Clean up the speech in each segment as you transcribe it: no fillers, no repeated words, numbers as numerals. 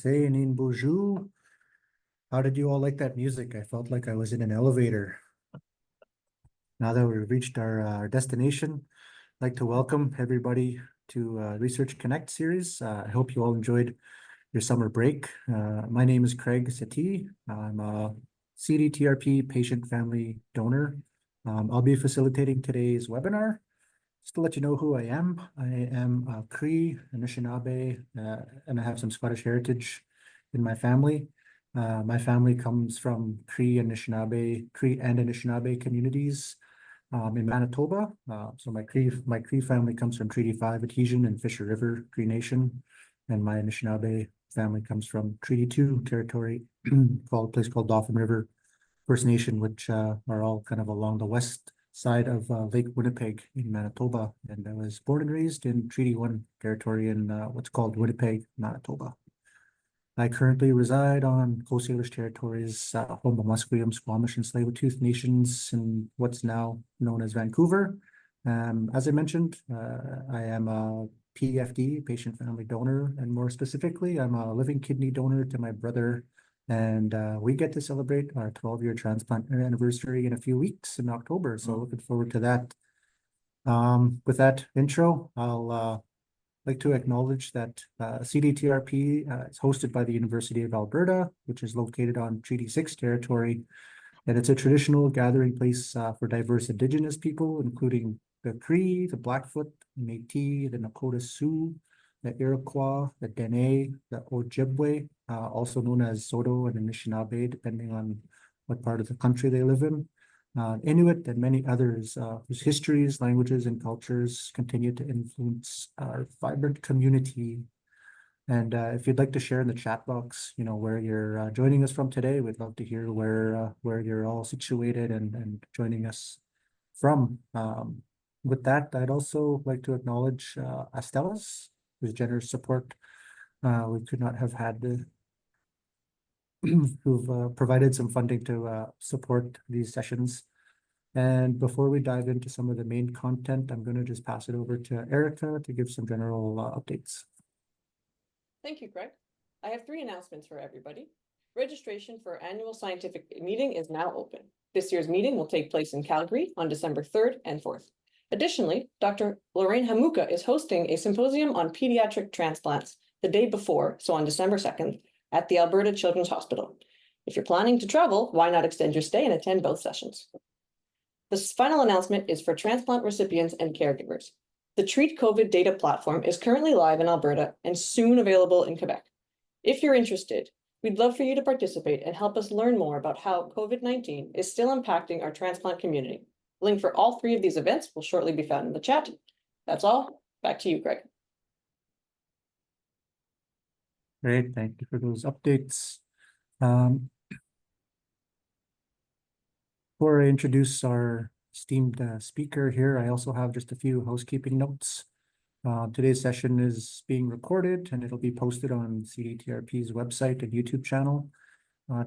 Namaste, Nin Bonjour. How did you all like that music? I felt like I was in an elevator. Now that we've reached our destination, I'd like to welcome everybody to Research Connect series. I hope you all enjoyed your summer break. My name is Craig Settee. I'm a CDTRP patient family donor. I'll be facilitating today's webinar. Just to let you know who I am Cree, Anishinaabe, and I have some Scottish heritage in my family. My family comes from Cree and Anishinaabe communities in Manitoba. So my Cree family comes from Treaty 5 adhesion in Fisher River Cree Nation, and my Anishinaabe family comes from Treaty 2 territory called a place called Dauphin River First Nation, which are all kind of along the west side of Lake Winnipeg in Manitoba. And I was born and raised in Treaty 1 territory in what's called Winnipeg, Manitoba. I currently reside on Coast Salish territories, home of Musqueam, Squamish, and Tsleil-Waututh nations in what's now known as Vancouver. As I mentioned, I am a PFD, patient family donor, and more specifically, I'm a living kidney donor to my brother. And we get to celebrate our 12-year transplant anniversary in a few weeks in October. So looking forward to that. With that intro, I'll like to acknowledge that CDTRP is hosted by the University of Alberta, which is located on Treaty 6 territory. And it's a traditional gathering place for diverse Indigenous people, including the Cree, the Blackfoot, the Métis, the Nakota Sioux, the Iroquois, the Dene, the Ojibwe, also known as Saulteaux and Anishinaabe, depending on what part of the country they live in. Inuit and many others whose histories, languages, and cultures continue to influence our vibrant community. And if you'd like to share in the chat box, where you're joining us from today, we'd love to hear where you're all situated and joining us from. With that, I'd also like to acknowledge Astelas, whose generous support we could not have had who've provided some funding to support these sessions. And before we dive into some of the main content, I'm going to just pass it over to Erica to give some general updates. Thank you, Greg. I have 3 announcements for everybody. Registration for our annual scientific meeting is now open. This year's meeting will take place in Calgary on December 3rd and 4th. Additionally, Dr. Lorraine Hamuka is hosting a symposium on pediatric transplants the day before, so on December 2nd, at the Alberta Children's Hospital. If you're planning to travel, why not extend your stay and attend both sessions? This final announcement is for transplant recipients and caregivers. The Treat COVID data platform is currently live in Alberta and soon available in Quebec. If you're interested, we'd love for you to participate and help us learn more about how COVID-19 is still impacting our transplant community. The link for all 3 of these events will shortly be found in the chat. That's all. Back to you, Greg. Great, thank you for those updates. Before I introduce our esteemed speaker here, I also have just a few housekeeping notes. Today's session is being recorded and it'll be posted on CDTRP's website and YouTube channel.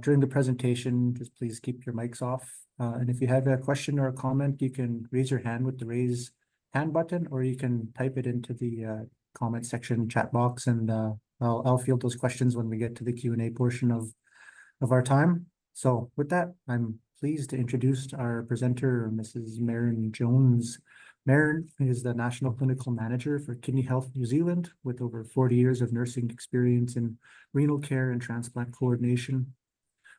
During the presentation, just please keep your mics off. And if you have a question or a comment, you can raise your hand with the raise hand button, or you can type it into the comment section chat box, and I'll field those questions when we get to the Q&A portion of our time. So with that, I'm pleased to introduce our presenter, Mrs. Merryn Jones. Merryn is the National Clinical Manager for Kidney Health New Zealand, with over 40 years of nursing experience in renal care and transplant coordination.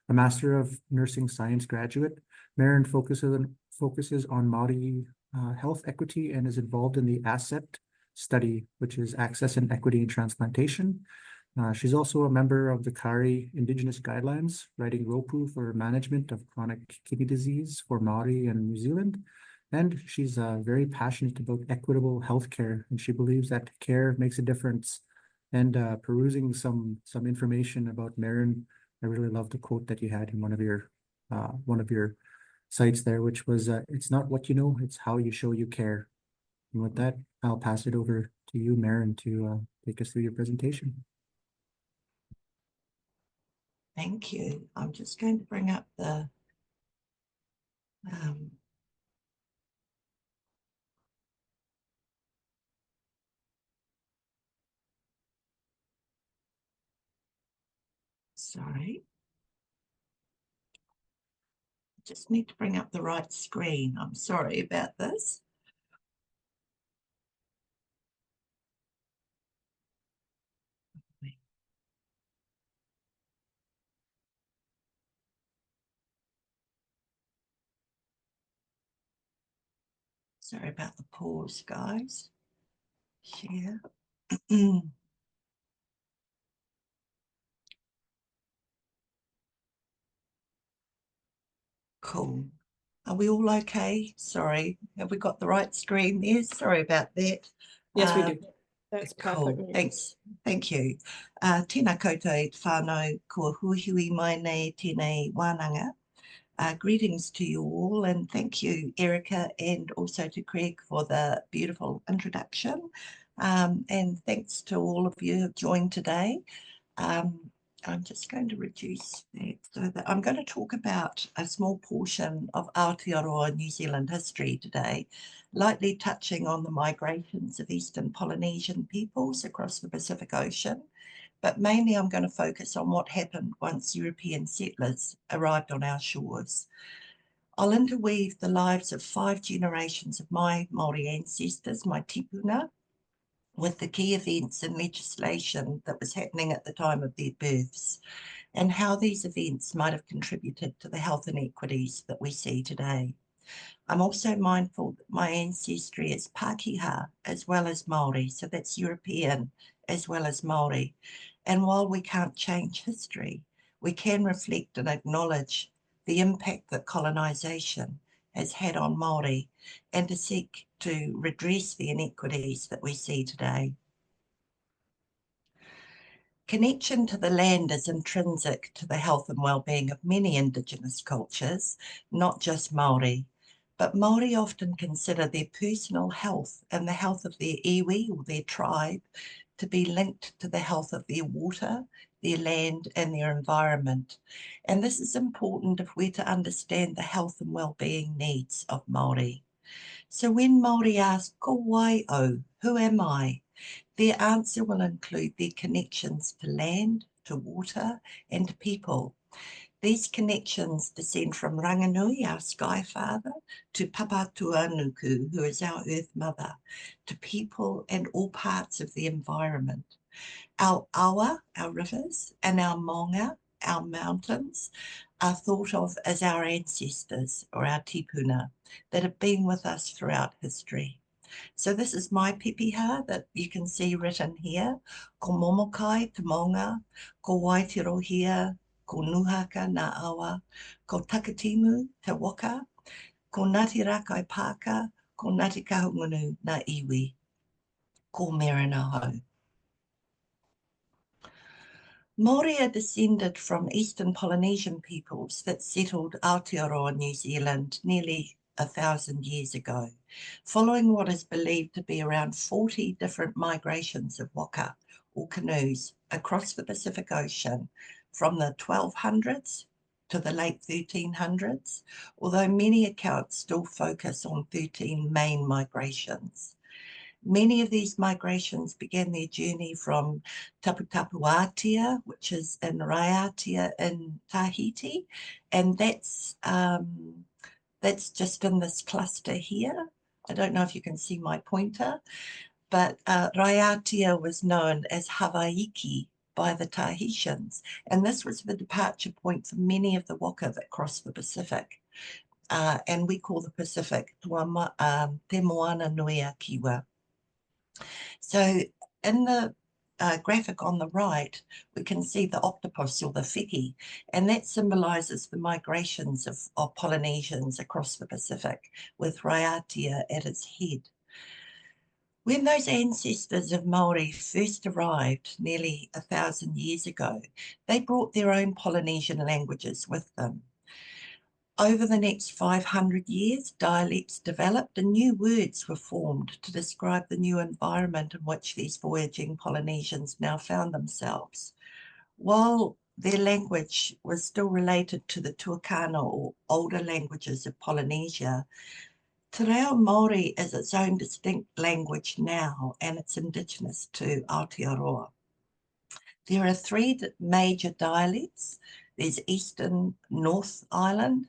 A Master of Nursing Science graduate, Merryn focuses on Māori health equity and is involved in the ASSET study, which is Access and Equity in Transplantation. She's also a member of the CARI Indigenous Guidelines, writing roopu for management of chronic kidney disease for Māori and New Zealand. And she's very passionate about equitable healthcare, and she believes that care makes a difference. And perusing some information about Merryn, I really love the quote that you had in one of your sites there, which was, "It's not what you know, it's how you show you care." And with that, I'll pass it over to you, Merryn, to take us through your presentation. Thank you. I'm just going to bring up the Sorry. Just need to bring up the right screen. I'm sorry about this. Sorry about the pause, guys. Share. Cool. Are we all okay? Sorry, have we got the right screen there? Sorry about that. Yes, we do. That's Cool, perfect. thanks. Thank you. Tēnā koutou e whānau, kua huihui mai nei tēnei wānanga. Greetings to you all, and thank you, Erica, and also to Craig for the beautiful introduction. And thanks to all of you who have joined today. I'm just going to reduce that so that I'm going to talk about a small portion of Aotearoa New Zealand history today, lightly touching on the migrations of Eastern Polynesian peoples across the Pacific Ocean, but mainly I'm going to focus on what happened once European settlers arrived on our shores. I'll interweave the lives of 5 generations of my Māori ancestors, my tipuna, with the key events and legislation that was happening at the time of their births, and how these events might have contributed to the health inequities that we see today. I'm also mindful that my ancestry is Pākehā as well as Māori, so that's European as well as Māori. And while we can't change history, we can reflect and acknowledge the impact that colonisation has had on Māori, and to seek to redress the inequities that we see today. Connection to the land is intrinsic to the health and well-being of many Indigenous cultures, not just Māori, but Māori often consider their personal health and the health of their iwi or their tribe to be linked to the health of their water, their land and their environment. And this is important if we're to understand the health and well-being needs of Māori. So when Māori ask, ko wai o, who am I? Their answer will include their connections to land, to water, and to people. These connections descend from Ranganui, our Sky Father, to Papatuanuku, who is our Earth Mother, to people and all parts of the environment. Our awa, our rivers, and our maunga, our mountains, are thought of as our ancestors, or our tipuna, that have been with us throughout history. So this is my pepeha that you can see written here. Ko Moumoukai te maunga, ko Waitirohia, ko Nuhaka nā awa, ko Takitimu te waka, ko Ngāti Rākaipaaka, ko Ngāti Kahungunu nā iwi, ko Merryn ahau. Māori are descended from Eastern Polynesian peoples that settled Aotearoa, New Zealand, nearly 1,000 years ago, following what is believed to be around 40 different migrations of waka, or canoes, across the Pacific Ocean from the 1200s to the late 1300s, although many accounts still focus on 13 main migrations. Many of these migrations began their journey from Aotea, which is in Raiatea in Tahiti, and that's just in this cluster here. I don't know if you can see my pointer, but Raiatea was known as Hawaiki by the Tahitians, and this was the departure point for many of the waka that crossed the Pacific. And we call the Pacific Te Moana Nui a Kiwa. So in the graphic on the right, we can see the octopus or the whiki, and that symbolises the migrations of Polynesians across the Pacific, with Raiatea at its head. When those ancestors of Māori first arrived nearly 1,000 years ago, they brought their own Polynesian languages with them. Over the next 500 years, dialects developed and new words were formed to describe the new environment in which these voyaging Polynesians now found themselves. While their language was still related to the Tuakana or older languages of Polynesia, Te Reo Māori is its own distinct language now, and it's indigenous to Aotearoa. There are three major dialects. There's Eastern North Island,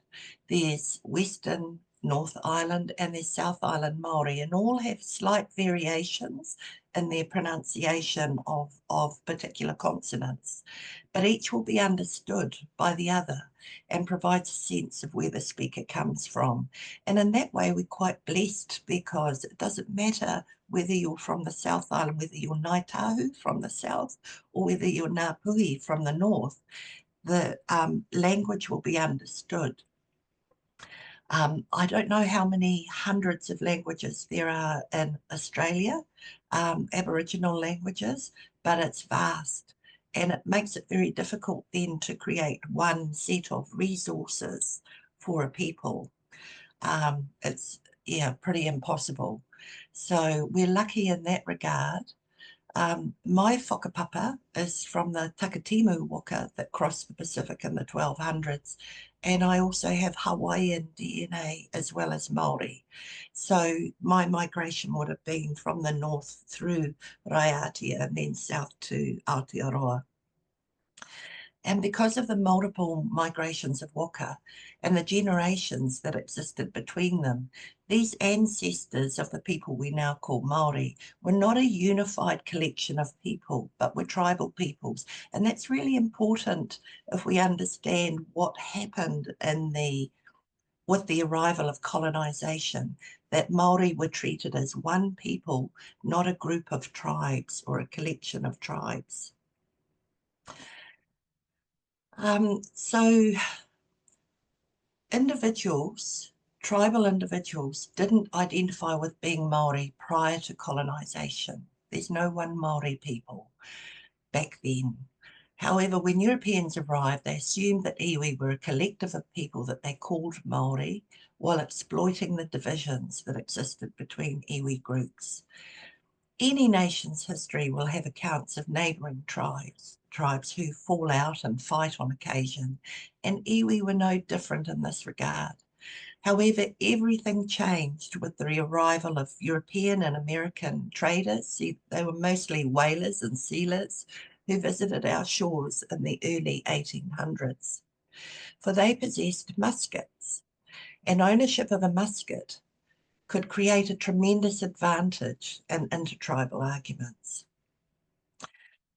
there's Western North Island, and there's South Island Māori, and all have slight variations in their pronunciation of particular consonants, but each will be understood by the other and provides a sense of where the speaker comes from. And in that way, we're quite blessed, because it doesn't matter whether you're from the South Island, whether you're Ngāi Tahu from the south, or whether you're Ngāpuhi from the north, the language will be understood. I don't know how many hundreds of languages there are in Australia, Aboriginal languages, but it's vast, and it makes it very difficult then to create one set of resources for a people. It's, yeah, pretty impossible. So we're lucky in that regard. My whakapapa is from the Takitimu waka that crossed the Pacific in the 1200s, and I also have Hawaiian DNA as well as Māori. So my migration would have been from the north through Raiatea and then south to Aotearoa. And because of the multiple migrations of waka and the generations that existed between them, these ancestors of the people we now call Māori were not a unified collection of people, but were tribal peoples. And that's really important if we understand what happened with the arrival of colonisation, that Māori were treated as one people, not a group of tribes or a collection of tribes. So tribal individuals didn't identify with being Māori prior to colonisation. There's no one Māori people back then. However, when Europeans arrived, they assumed that iwi were a collective of people that they called Māori, while exploiting the divisions that existed between iwi groups. Any nation's history will have accounts of neighbouring tribes who fall out and fight on occasion, and iwi were no different in this regard. However, everything changed with the arrival of European and American traders. They were mostly whalers and sealers who visited our shores in the early 1800s, for they possessed muskets, and ownership of a musket could create a tremendous advantage in intertribal arguments.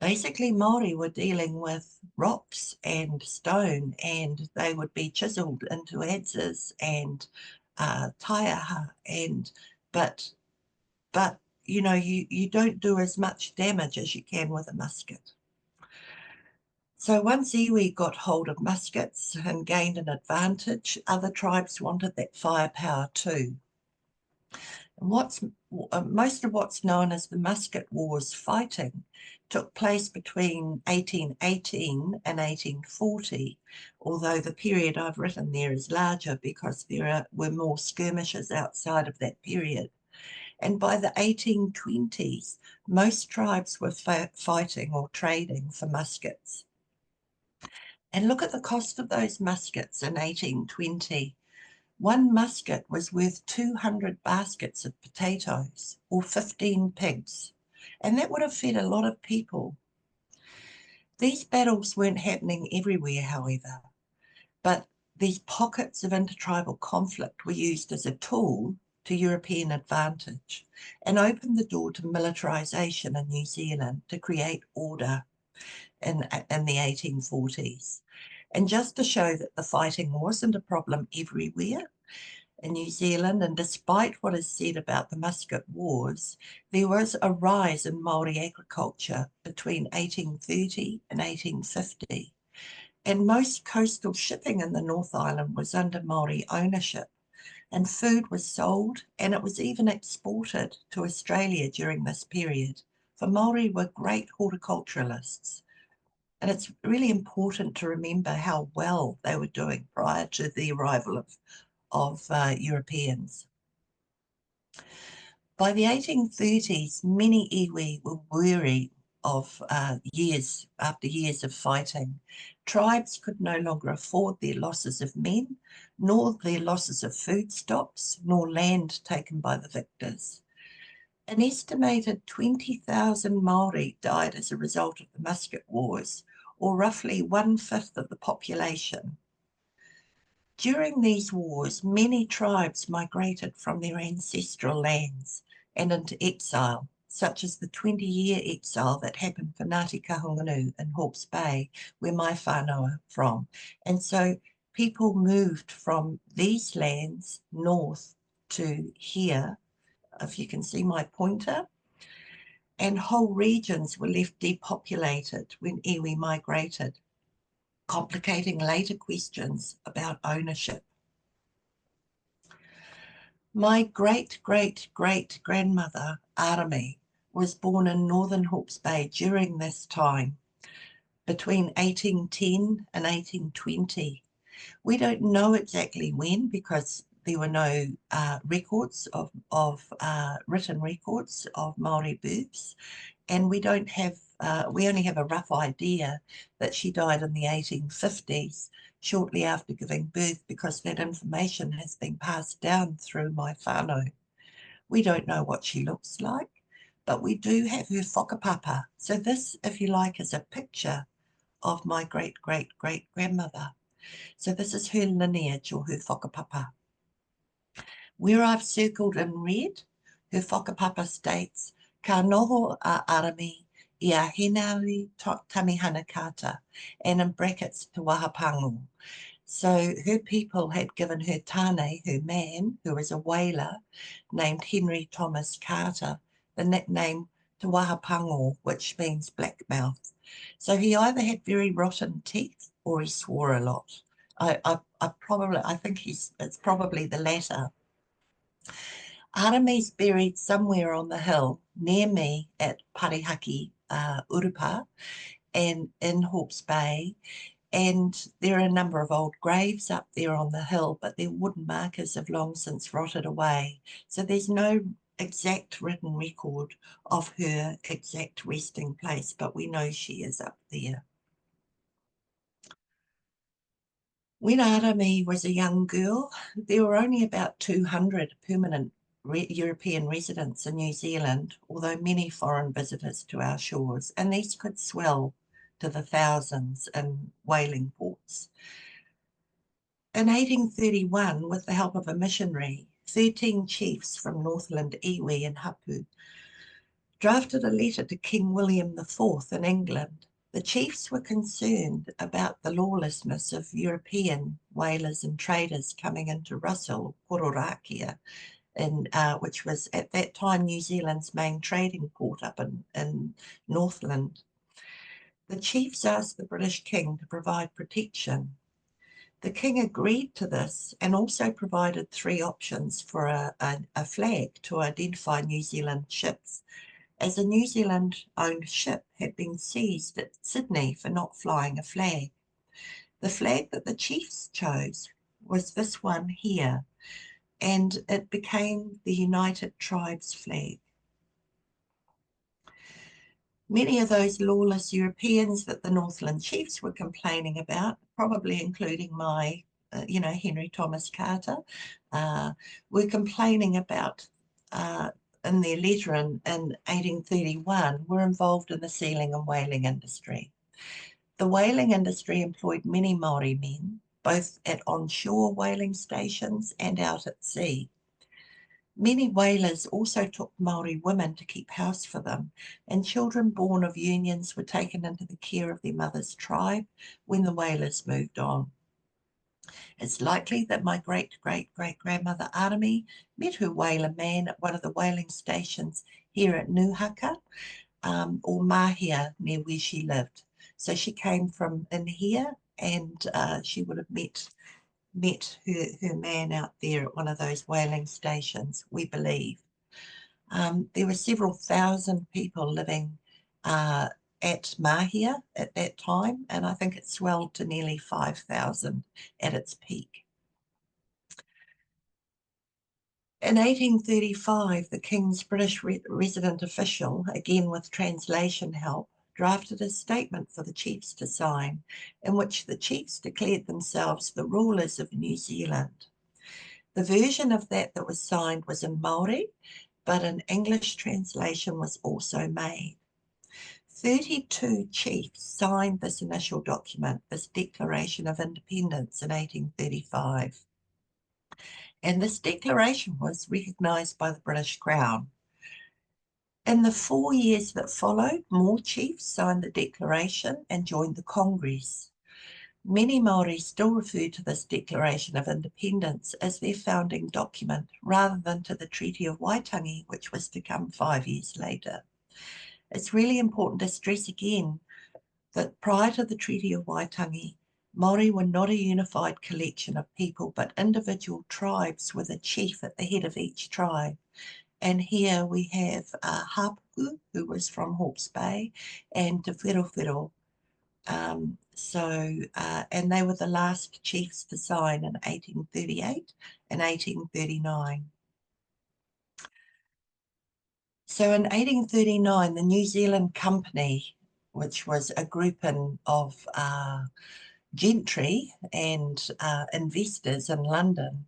Basically, Māori were dealing with rocks and stone, and they would be chiselled into adzes and taiaha, but you know, you don't do as much damage as you can with a musket. So once iwi got hold of muskets and gained an advantage, other tribes wanted that firepower too. And most of what's known as the Musket Wars fighting took place between 1818 and 1840, although the period I've written there is larger because there were more skirmishes outside of that period. And by the 1820s, most tribes were fighting or trading for muskets. And look at the cost of those muskets in 1820. One musket was worth 200 baskets of potatoes or 15 pigs, and that would have fed a lot of people. These battles weren't happening everywhere, however, but these pockets of intertribal conflict were used as a tool to European advantage and opened the door to militarisation in New Zealand to create order in the 1840s. And just to show that the fighting wasn't a problem everywhere in New Zealand, and despite what is said about the Musket Wars, there was a rise in Māori agriculture between 1830 and 1850. And most coastal shipping in the North Island was under Māori ownership, and food was sold, and it was even exported to Australia during this period, for Māori were great horticulturalists. And it's really important to remember how well they were doing prior to the arrival of Europeans. By the 1830s, many iwi were weary of years of fighting. Tribes could no longer afford their losses of men, nor their losses of food stocks, nor land taken by the victors. An estimated 20,000 Māori died as a result of the musket wars, or roughly 1/5 of the population. During these wars, many tribes migrated from their ancestral lands and into exile, such as the 20-year exile that happened for Ngāti Kahungunu in Hawke's Bay, where my whānau are from. And so people moved from these lands north to here, if you can see my pointer, and whole regions were left depopulated when iwi migrated, complicating later questions about ownership. My great-great-great-grandmother, Arami, was born in northern Hawke's Bay during this time, between 1810 and 1820. We don't know exactly when, because there were no records of written records of Māori births, and we don't have, we only have a rough idea that she died in the 1850s, shortly after giving birth, because that information has been passed down through my whānau. We don't know what she looks like, but we do have her whakapapa. So this, if you like, is a picture of my great-great-great-grandmother. So this is her lineage, or her whakapapa. Where I've circled in red, her whakapapa states, ka noho a Arami I a henari tamihana kata, and in brackets, te wahapango. So her people had given her tāne, her man, who was a whaler, named Henry Thomas Carter, the nickname te wahapango, which means black mouth. So he either had very rotten teeth or he swore a lot. I think it's probably the latter. Arami's buried somewhere on the hill near me at Parihaki Urupa and in Hawke's Bay, and there are a number of old graves up there on the hill, but their wooden markers have long since rotted away. So there's no exact written record of her exact resting place, but we know she is up there. When Arami was a young girl, there were only about 200 permanent European residents in New Zealand, although many foreign visitors to our shores, and these could swell to the thousands in whaling ports. In 1831, with the help of a missionary, 13 chiefs from Northland iwi and hapu drafted a letter to King William IV in England. The chiefs were concerned about the lawlessness of European whalers and traders coming into Russell, Porōrakia, which was at that time New Zealand's main trading port up in Northland. The chiefs asked the British King to provide protection. The King agreed to this and also provided 3 options for a flag to identify New Zealand ships, as a New Zealand-owned ship had been seized at Sydney for not flying a flag. The flag that the chiefs chose was this one here, and it became the United Tribes flag. Many of those lawless Europeans that the Northland chiefs were complaining about, probably including my, Henry Thomas Carter, were complaining about in their letter in 1831, were involved in the sealing and whaling industry. The whaling industry employed many Māori men, both at onshore whaling stations and out at sea. Many whalers also took Māori women to keep house for them, and children born of unions were taken into the care of their mother's tribe when the whalers moved on. It's likely that my great-great-great-grandmother Arami met her whaler man at one of the whaling stations here at Nuhaka, or Mahia, near where she lived. So she came from in here, and she would have met her man out there at one of those whaling stations, we believe. There were several thousand people living at Mahia at that time, and I think it swelled to nearly 5,000 at its peak. In 1835, the King's British resident official, again with translation help, drafted a statement for the chiefs to sign, in which the chiefs declared themselves the rulers of New Zealand. The version of that was signed was in Māori, but an English translation was also made. 32 chiefs signed this initial document, this Declaration of Independence in 1835. And this declaration was recognised by the British Crown. In the 4 years that followed, more chiefs signed the declaration and joined the Congress. Many Māori still refer to this Declaration of Independence as their founding document, rather than to the Treaty of Waitangi, which was to come 5 years later. It's really important to stress again that prior to the Treaty of Waitangi, Māori were not a unified collection of people, but individual tribes with a chief at the head of each tribe. And here we have Hapuku, who was from Hawke's Bay, and Te Wherowhero. And they were the last chiefs to sign in 1838 and 1839. So in 1839, the New Zealand Company, which was a grouping of gentry and investors in London,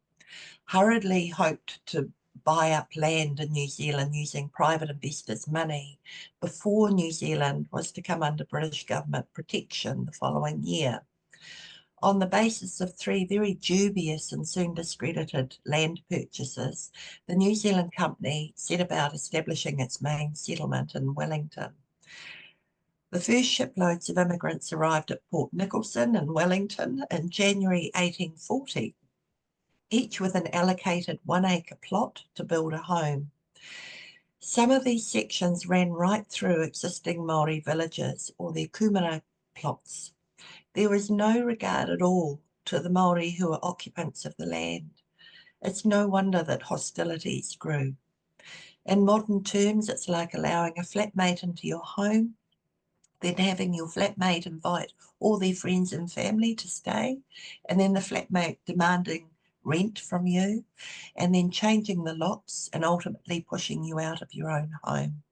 hurriedly hoped to buy up land in New Zealand using private investors' money before New Zealand was to come under British government protection the following year. On the basis of 3 very dubious and soon discredited land purchases, the New Zealand Company set about establishing its main settlement in Wellington. The first shiploads of immigrants arrived at Port Nicholson in Wellington in January 1840, each with an allocated 1-acre plot to build a home. Some of these sections ran right through existing Māori villages or their kumara plots. There was no regard at all to the Māori who were occupants of the land. It's no wonder that hostilities grew. In modern terms, it's like allowing a flatmate into your home, then having your flatmate invite all their friends and family to stay, and then the flatmate demanding rent from you, and then changing the locks and ultimately pushing you out of your own home.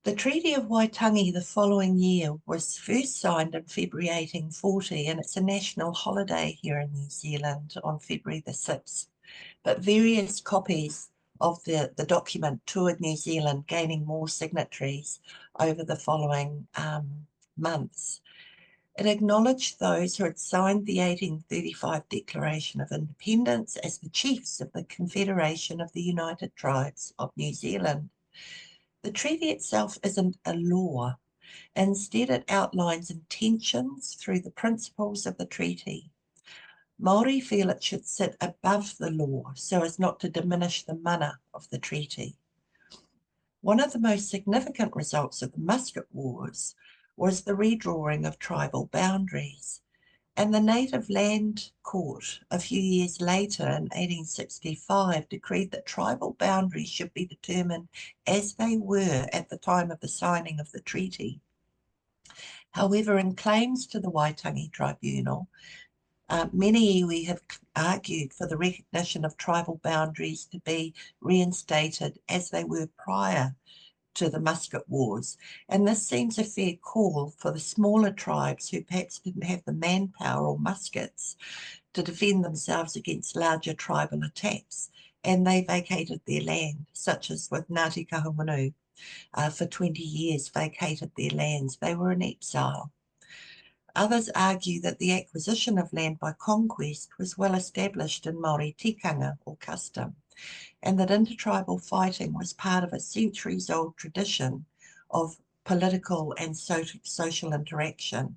The Treaty of Waitangi the following year was first signed in February 1840, and it's a national holiday here in New Zealand on February the 6th. But various copies of the document toured New Zealand, gaining more signatories over the following months. It acknowledged those who had signed the 1835 Declaration of Independence as the chiefs of the Confederation of the United Tribes of New Zealand. The treaty itself isn't a law. Instead, it outlines intentions through the principles of the treaty. Māori feel it should sit above the law so as not to diminish the mana of the treaty. One of the most significant results of the Musket Wars was the redrawing of tribal boundaries, and the Native Land Court a few years later in 1865 decreed that tribal boundaries should be determined as they were at the time of the signing of the treaty. However, in claims to the Waitangi Tribunal, many iwi have argued for the recognition of tribal boundaries to be reinstated as they were prior to the Musket Wars, and this seems a fair call for the smaller tribes who perhaps didn't have the manpower or muskets to defend themselves against larger tribal attacks, and they vacated their land, such as with Ngāti Kahungunu, for 20 years vacated their lands. They were in exile. Others argue that the acquisition of land by conquest was well established in Māori tikanga or custom, and that intertribal fighting was part of a centuries-old tradition of political and social interaction,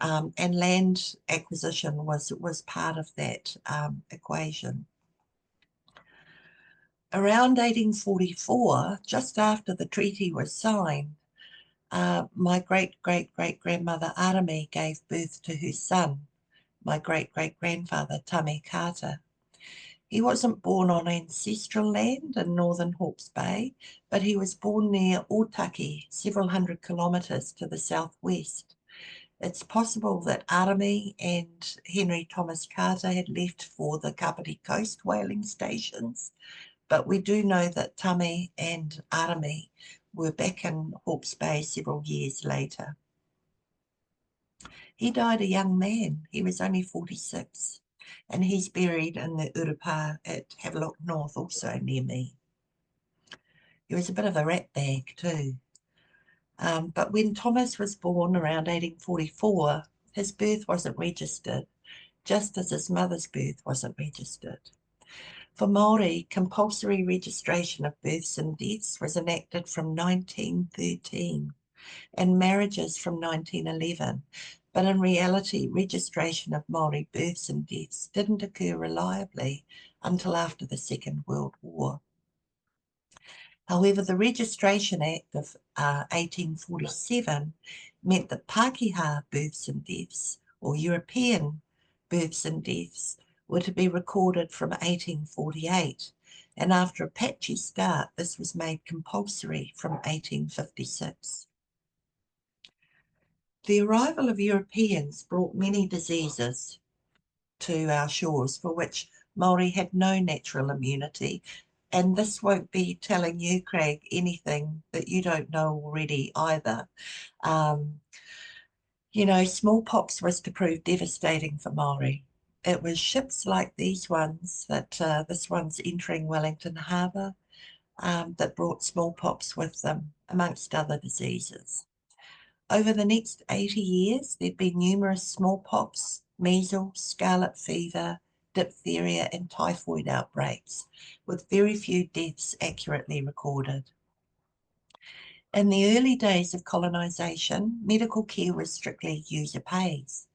and land acquisition was part of that equation. Around 1844, just after the treaty was signed, my great-great-great-grandmother Arami gave birth to her son, my great-great-grandfather Tame Carter. He wasn't born on ancestral land in northern Hawke's Bay, but he was born near Otaki, several hundred kilometres to the southwest. It's possible that Arami and Henry Thomas Carter had left for the Kapiti Coast whaling stations, but we do know that Tame and Arami were back in Hawke's Bay several years later. He died a young man. He was only 46. and he's buried in the Urupa at Havelock North, also near me. He was a bit of a rat bag too. But when Thomas was born around 1844, his birth wasn't registered, just as his mother's birth wasn't registered. For Māori, compulsory registration of births and deaths was enacted from 1913 and marriages from 1911, but in reality, registration of Māori births and deaths didn't occur reliably until after the Second World War. However, the Registration Act of 1847 meant that Pākehā births and deaths, or European births and deaths, were to be recorded from 1848, and after a patchy start, this was made compulsory from 1856. The arrival of Europeans brought many diseases to our shores for which Māori had no natural immunity, and this won't be telling you, Craig, anything that you don't know already either. You know, smallpox was to prove devastating for Māori. It was ships like these ones, that this one's entering Wellington Harbour, that brought smallpox with them, amongst other diseases. Over the next 80 years, there'd been numerous smallpox, measles, scarlet fever, diphtheria and typhoid outbreaks, with very few deaths accurately recorded. In the early days of colonisation, medical care was strictly user pays.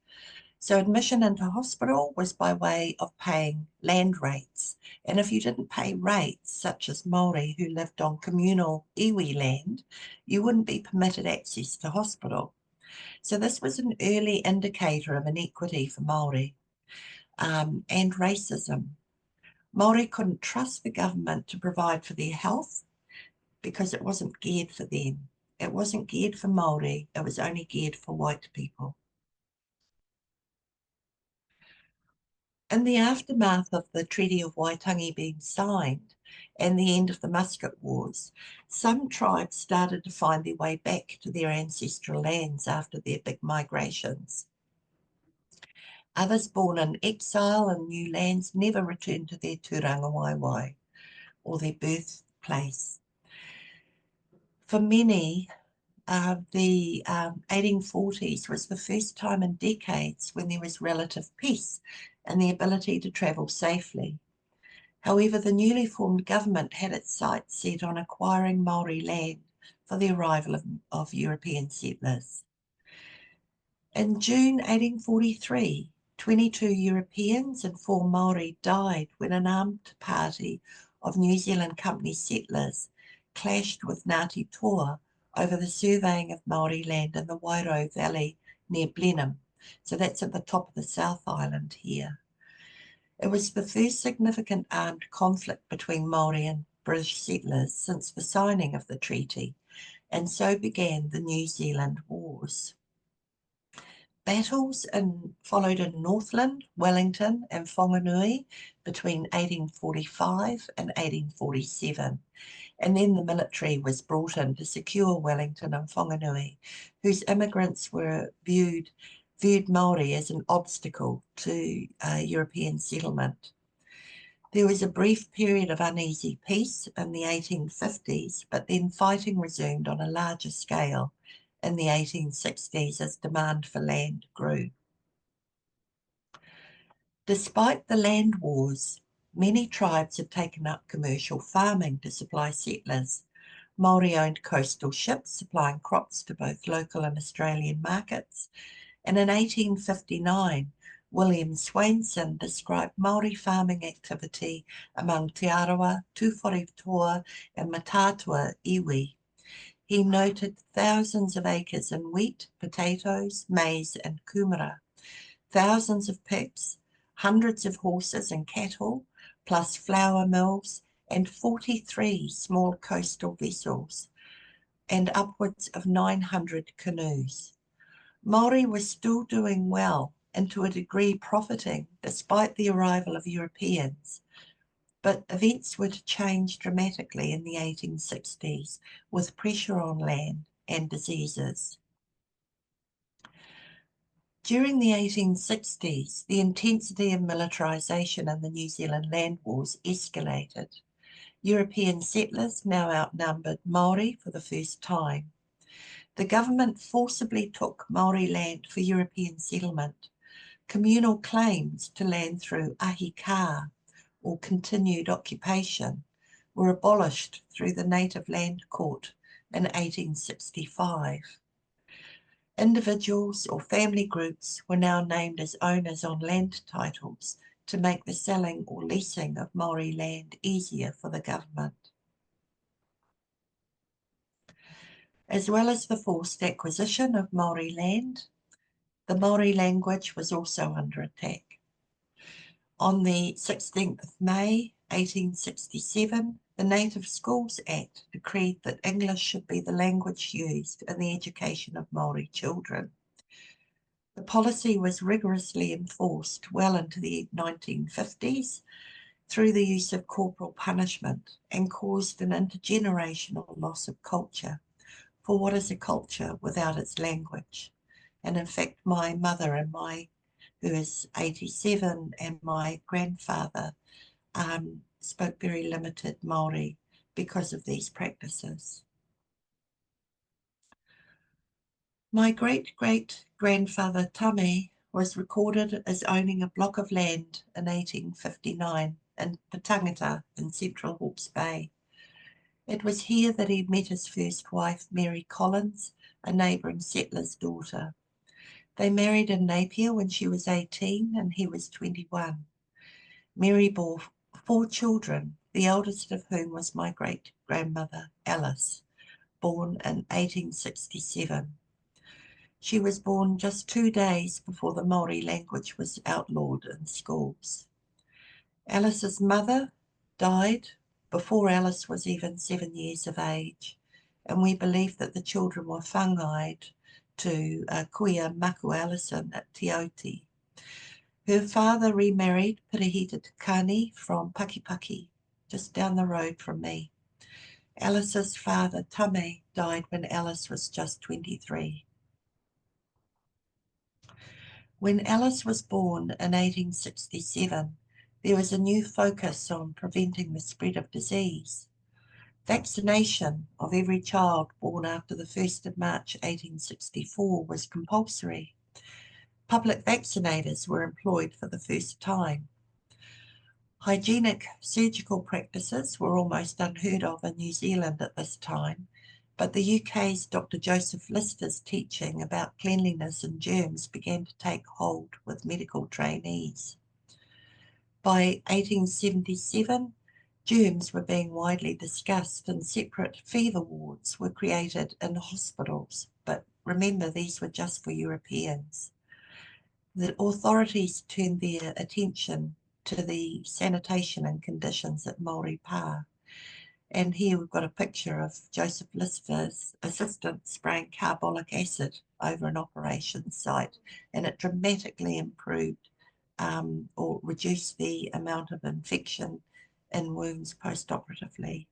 So admission into hospital was by way of paying land rates. And if you didn't pay rates, such as Māori who lived on communal iwi land, you wouldn't be permitted access to hospital. So this was an early indicator of inequity for Māori and racism. Māori couldn't trust the government to provide for their health because it wasn't geared for them. It wasn't geared for Māori, it was only geared for white people. In the aftermath of the Treaty of Waitangi being signed and the end of the musket wars, some tribes started to find their way back to their ancestral lands after their big migrations. Others born in exile in new lands never returned to their tūranga waiwai or their birthplace. For many, the 1840s was the first time in decades when there was relative peace and the ability to travel safely. However, the newly formed government had its sights set on acquiring Māori land for the arrival of European settlers. In June 1843, 22 Europeans and 4 Māori died when an armed party of New Zealand Company settlers clashed with Ngāti Toa over the surveying of Māori land in the Wairau Valley near Blenheim. So that's at the top of the South Island here. It was the first significant armed conflict between Māori and British settlers since the signing of the treaty, and so began the New Zealand Wars. Battles followed in Northland, Wellington and Whanganui between 1845 and 1847, and then the military was brought in to secure Wellington and Whanganui, whose immigrants were viewed Māori as an obstacle to European settlement. There was a brief period of uneasy peace in the 1850s, but then fighting resumed on a larger scale in the 1860s as demand for land grew. Despite the land wars, many tribes had taken up commercial farming to supply settlers. Māori owned coastal ships supplying crops to both local and Australian markets. And in 1859, William Swainson described Māori farming activity among Te Arawa, Tūwharetoa and Matatua iwi. He noted thousands of acres in wheat, potatoes, maize and kumara, thousands of pigs, hundreds of horses and cattle, plus flour mills and 43 small coastal vessels, and upwards of 900 canoes. Māori was still doing well and to a degree profiting despite the arrival of Europeans, but events were to change dramatically in the 1860s with pressure on land and diseases. During the 1860s, the intensity of militarisation in the New Zealand land wars escalated. European settlers now outnumbered Māori for the first time. The government forcibly took Māori land for European settlement. Communal claims to land through ahi kā, or continued occupation, were abolished through the Native Land Court in 1865. Individuals or family groups were now named as owners on land titles to make the selling or leasing of Māori land easier for the government. As well as the forced acquisition of Māori land, the Māori language was also under attack. On the 16th of May, 1867, the Native Schools Act decreed that English should be the language used in the education of Māori children. The policy was rigorously enforced well into the 1950s through the use of corporal punishment and caused an intergenerational loss of culture. For what is a culture without its language? And in fact, my mother and who is 87, and my grandfather spoke very limited Māori because of these practices. My great-great-grandfather Tame was recorded as owning a block of land in 1859 in Patangata in central Hawke's Bay. It was here that he met his first wife, Mary Collins, a neighbouring settler's daughter. They married in Napier when she was 18 and he was 21. Mary bore 4 children, the eldest of whom was my great-grandmother, Alice, born in 1867. She was born just 2 days before the Māori language was outlawed in schools. Alice's mother died before Alice was even 7 years of age, and we believe that the children were whangaed to Kuia Makualison at Te Aotea. Her father remarried Pirihita Tukani from Pakipaki, just down the road from me. Alice's father, Tame, died when Alice was just 23. When Alice was born in 1867, there was a new focus on preventing the spread of disease. Vaccination of every child born after the 1st of March 1864 was compulsory. Public vaccinators were employed for the first time. Hygienic surgical practices were almost unheard of in New Zealand at this time, but the UK's Dr. Joseph Lister's teaching about cleanliness and germs began to take hold with medical trainees. By 1877, germs were being widely discussed and separate fever wards were created in hospitals, but remember, these were just for Europeans. The authorities turned their attention to the sanitation and conditions at Māori Pa. And here we've got a picture of Joseph Lister's assistant spraying carbolic acid over an operations site, and it dramatically improved or reduced the amount of infection in wounds post-operatively.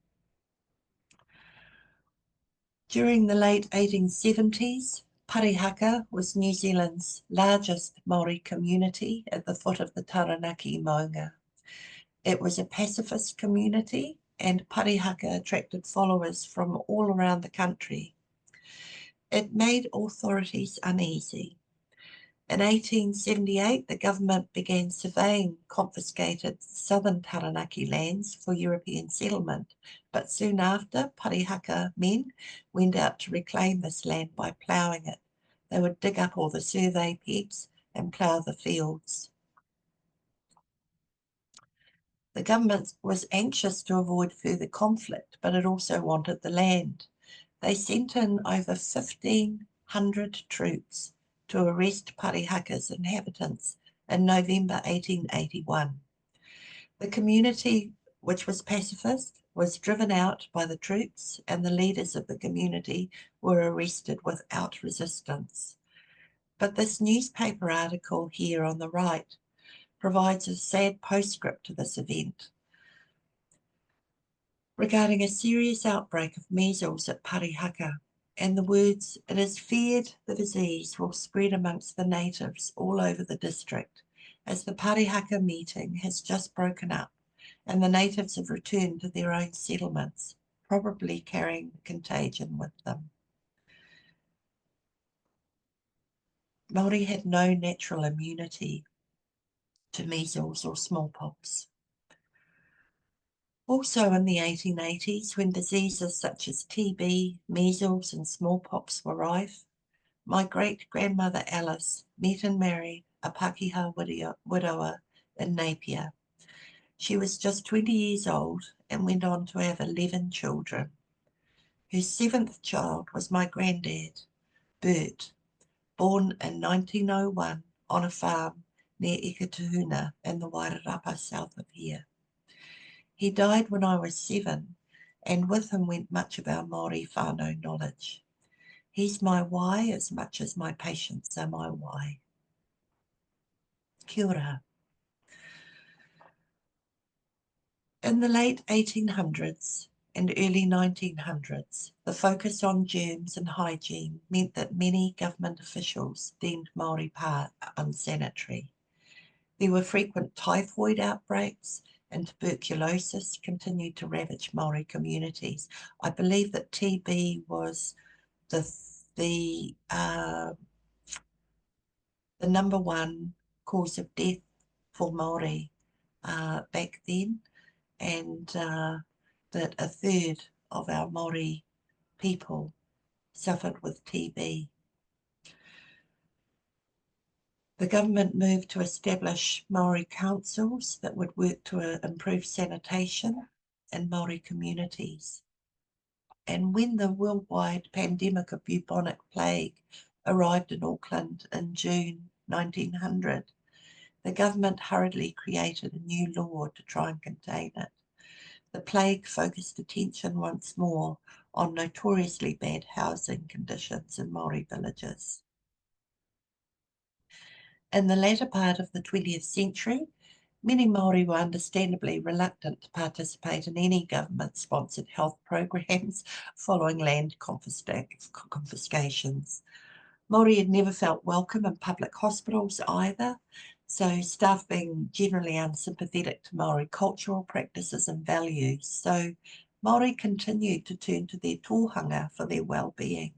During the late 1870s, Parihaka was New Zealand's largest Māori community at the foot of the Taranaki maunga. It was a pacifist community, and Parihaka attracted followers from all around the country. It made authorities uneasy. In 1878, the government began surveying confiscated southern Taranaki lands for European settlement, but soon after, Parihaka men went out to reclaim this land by ploughing it. They would dig up all the survey pegs and plough the fields. The government was anxious to avoid further conflict, but it also wanted the land. They sent in over 1,500 troops to arrest Parihaka's inhabitants in November 1881. The community, which was pacifist, was driven out by the troops, and the leaders of the community were arrested without resistance. But this newspaper article here on the right provides a sad postscript to this event regarding a serious outbreak of measles at Parihaka, and the words, "It is feared the disease will spread amongst the natives all over the district, as the Parihaka meeting has just broken up and the natives have returned to their own settlements, probably carrying the contagion with them." Māori had no natural immunity to measles or smallpox. Also in the 1880s, when diseases such as TB, measles and smallpox were rife, my great-grandmother Alice met and married a Pākehā widower in Napier. She was just 20 years old and went on to have 11 children. Her 7th child was my granddad, Bert, born in 1901 on a farm near Ikatahuna in the Wairarapa south of here. He died when I was 7, and with him went much of our Māori whānau knowledge. He's my why as much as my patients are my why. Kia ora. In the late 1800s and early 1900s, the focus on germs and hygiene meant that many government officials deemed Māori pa unsanitary. There were frequent typhoid outbreaks, and tuberculosis continued to ravage Māori communities. I believe that TB was the number one cause of death for Māori back then, and that a third of our Māori people suffered with TB. The government moved to establish Māori councils that would work to improve sanitation in Māori communities. And when the worldwide pandemic of bubonic plague arrived in Auckland in June 1900, the government hurriedly created a new law to try and contain it. The plague focused attention once more on notoriously bad housing conditions in Māori villages. In the latter part of the 20th century, many Māori were understandably reluctant to participate in any government-sponsored health programs following land confiscations. Māori had never felt welcome in public hospitals either, so staff being generally unsympathetic to Māori cultural practices and values. So Māori continued to turn to their tōhanga for their well-being.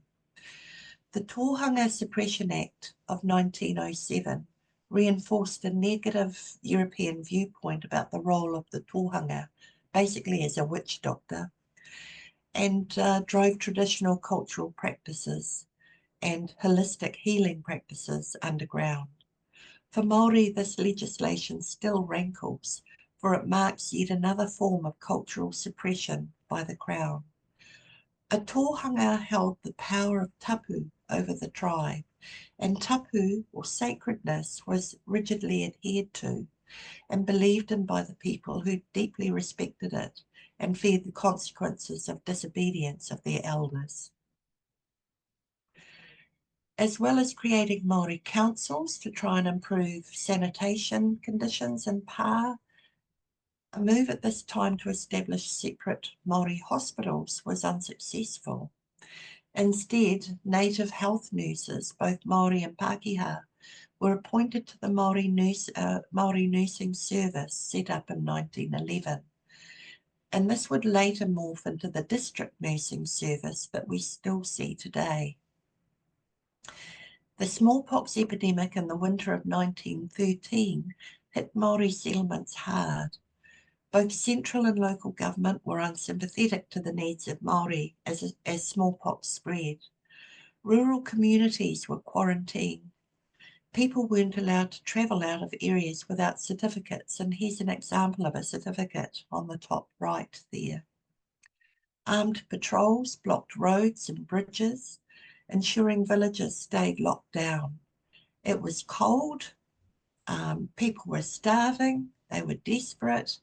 The Tōhanga Suppression Act of 1907 reinforced a negative European viewpoint about the role of the tōhanga, basically as a witch doctor, and drove traditional cultural practices and holistic healing practices underground. For Māori, this legislation still rankles, for it marks yet another form of cultural suppression by the Crown. A tōhanga held the power of tapu over the tribe, and tapu, or sacredness, was rigidly adhered to and believed in by the people who deeply respected it and feared the consequences of disobedience of their elders. As well as creating Māori councils to try and improve sanitation conditions in Pa, a move at this time to establish separate Māori hospitals was unsuccessful. Instead, native health nurses, both Māori and Pākehā, were appointed to the Māori nursing service set up in 1911. And this would later morph into the district nursing service that we still see today. The smallpox epidemic in the winter of 1913 hit Māori settlements hard. Both central and local government were unsympathetic to the needs of Māori as smallpox spread. Rural communities were quarantined. People weren't allowed to travel out of areas without certificates, and here's an example of a certificate on the top right there. Armed patrols blocked roads and bridges, ensuring villages stayed locked down. It was cold, people were starving, they were desperate,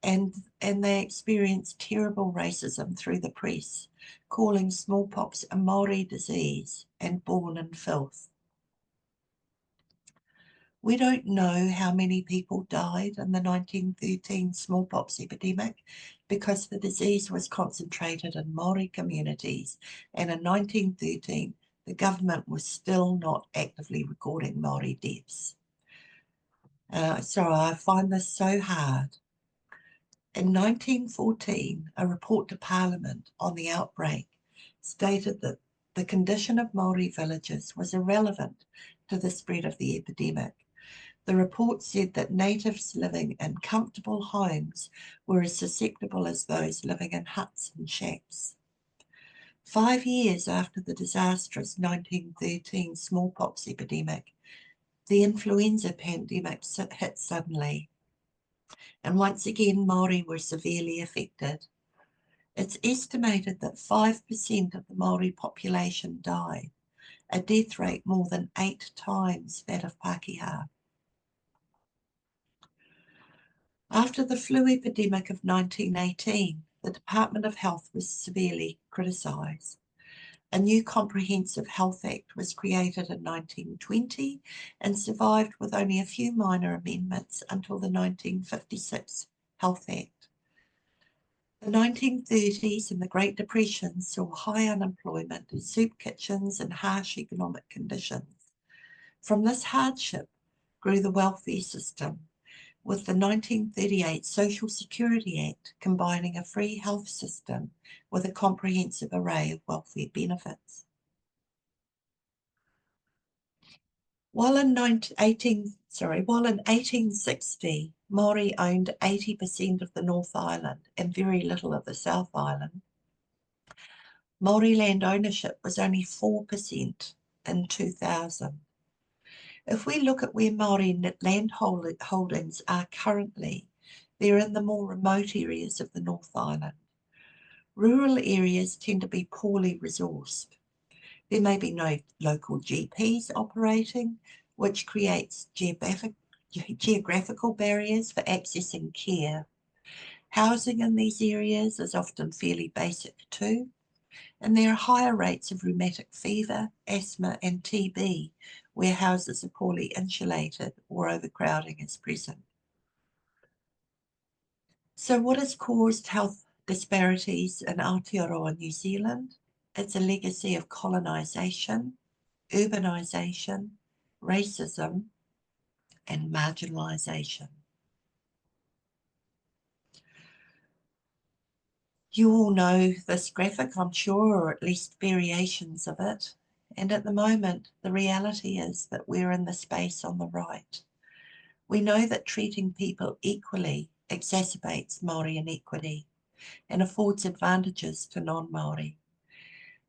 and they experienced terrible racism through the press, calling smallpox a Māori disease and born in filth. We don't know how many people died in the 1913 smallpox epidemic because the disease was concentrated in Māori communities, and in 1913 the government was still not actively recording Māori deaths. So I find this so hard. In 1914, a report to Parliament on the outbreak stated that the condition of Māori villages was irrelevant to the spread of the epidemic. The report said that natives living in comfortable homes were as susceptible as those living in huts and shacks. 5 years after the disastrous 1913 smallpox epidemic, the influenza pandemic hit suddenly, and once again Māori were severely affected. It's estimated that 5% of the Māori population died, a death rate more than 8 times that of Pākehā. After the flu epidemic of 1918, the Department of Health was severely criticised. A new Comprehensive Health Act was created in 1920 and survived with only a few minor amendments until the 1956 Health Act. The 1930s and the Great Depression saw high unemployment, soup kitchens and harsh economic conditions. From this hardship grew the welfare system, with the 1938 Social Security Act combining a free health system with a comprehensive array of welfare benefits. While in 1860, Māori owned 80% of the North Island and very little of the South Island, Māori land ownership was only 4% in 2000. If we look at where Māori land holdings are currently, they're in the more remote areas of the North Island. Rural areas tend to be poorly resourced. There may be no local GPs operating, which creates geographical barriers for accessing care. Housing in these areas is often fairly basic too, and there are higher rates of rheumatic fever, asthma and TB, where houses are poorly insulated or overcrowding is present. So what has caused health disparities in Aotearoa, New Zealand? It's a legacy of colonisation, urbanisation, racism and marginalisation. You all know this graphic, I'm sure, or at least variations of it. And at the moment, the reality is that we're in the space on the right. We know that treating people equally exacerbates Māori inequity and affords advantages to non-Māori.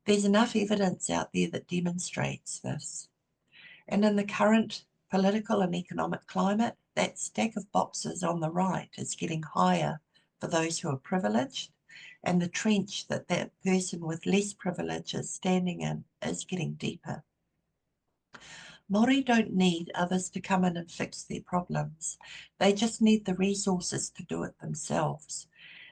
There's enough evidence out there that demonstrates this. And in the current political and economic climate, that stack of boxes on the right is getting higher for those who are privileged, and the trench that that person with less privilege is standing in is getting deeper. Māori don't need others to come in and fix their problems. They just need the resources to do it themselves.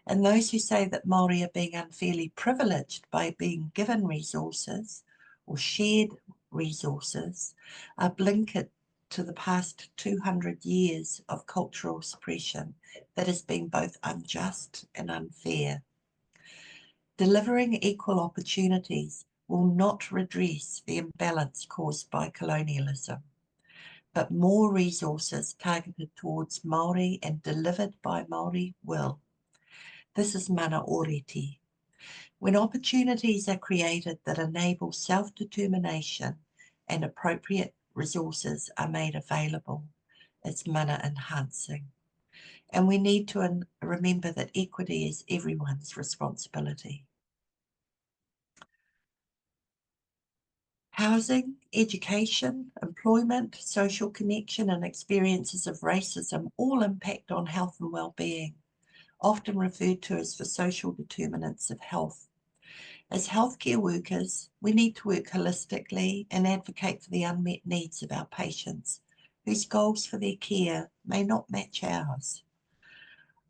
And those who say that Māori are being unfairly privileged by being given resources or shared resources are blinkered to the past 200 years of cultural suppression that has been both unjust and unfair. Delivering equal opportunities will not redress the imbalance caused by colonialism, but more resources targeted towards Māori and delivered by Māori will. This is mana oriti. When opportunities are created that enable self-determination and appropriate resources are made available, it's mana enhancing. And we need to remember that equity is everyone's responsibility. Housing, education, employment, social connection and experiences of racism all impact on health and well-being, often referred to as the social determinants of health. As healthcare workers, we need to work holistically and advocate for the unmet needs of our patients, whose goals for their care may not match ours.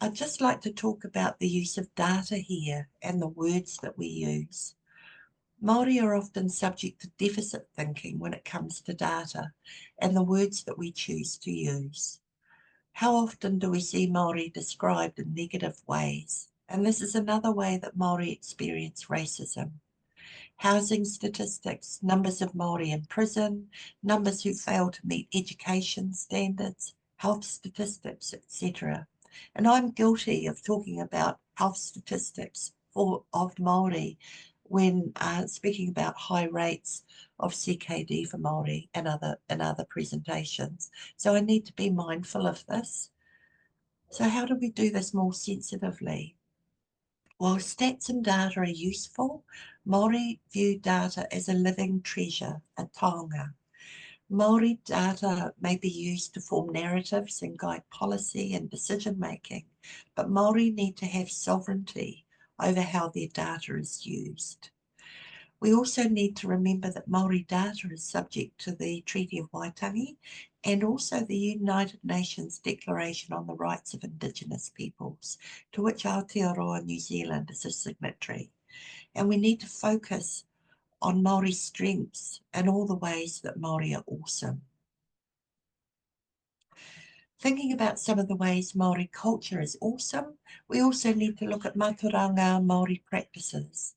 I'd just like to talk about the use of data here and the words that we use. Māori are often subject to deficit thinking when it comes to data and the words that we choose to use. How often do we see Māori described in negative ways? And this is another way that Māori experience racism. Housing statistics, numbers of Māori in prison, numbers who fail to meet education standards, health statistics, etc. And I'm guilty of talking about health statistics of Māori when speaking about high rates of CKD for Māori and other presentations. So I need to be mindful of this. So how do we do this more sensitively? While stats and data are useful, Māori view data as a living treasure, a taonga. Māori data may be used to form narratives and guide policy and decision-making, but Māori need to have sovereignty over how their data is used. We also need to remember that Māori data is subject to the Treaty of Waitangi and also the United Nations Declaration on the Rights of Indigenous Peoples, to which Aotearoa, New Zealand, is a signatory. And we need to focus on Māori's strengths and all the ways that Māori are awesome. Thinking about some of the ways Māori culture is awesome, we also need to look at mātauranga Māori practices.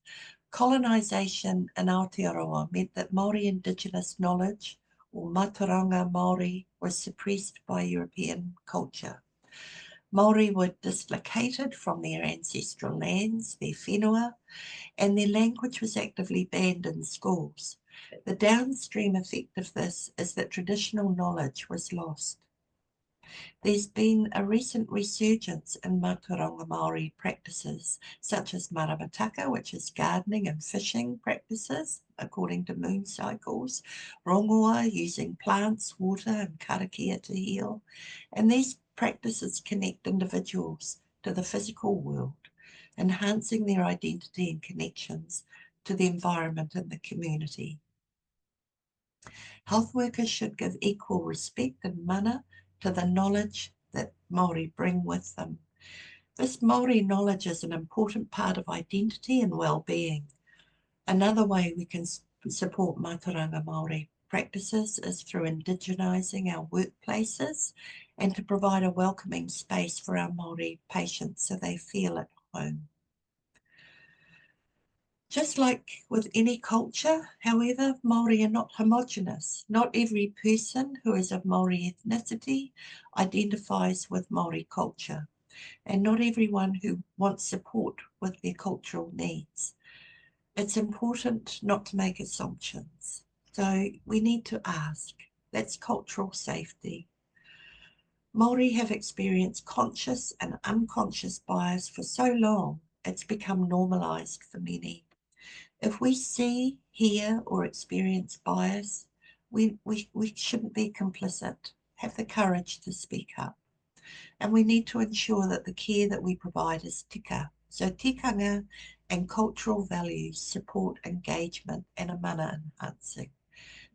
Colonisation in Aotearoa meant that Māori Indigenous knowledge, or mātauranga Māori, was suppressed by European culture. Māori were dislocated from their ancestral lands, their whenua, and their language was actively banned in schools. The downstream effect of this is that traditional knowledge was lost. There's been a recent resurgence in mātauranga Māori practices, such as maramataka, which is gardening and fishing practices, according to moon cycles, rongoa, using plants, water, and karakia to heal. And these practices connect individuals to the physical world, enhancing their identity and connections to the environment and the community. Health workers should give equal respect and mana to the knowledge that Māori bring with them. This Māori knowledge is an important part of identity and well-being. Another way we can support mātauranga Māori practices is through indigenising our workplaces and to provide a welcoming space for our Māori patients so they feel at home. Just like with any culture, however, Māori are not homogenous. Not every person who is of Māori ethnicity identifies with Māori culture, and not everyone who wants support with their cultural needs. It's important not to make assumptions. So we need to ask. That's cultural safety. Māori have experienced conscious and unconscious bias for so long, it's become normalised for many. If we see, hear, or experience bias, we shouldn't be complicit. Have the courage to speak up. And we need to ensure that the care that we provide is tika. So tikanga and cultural values support engagement and a mana enhancing.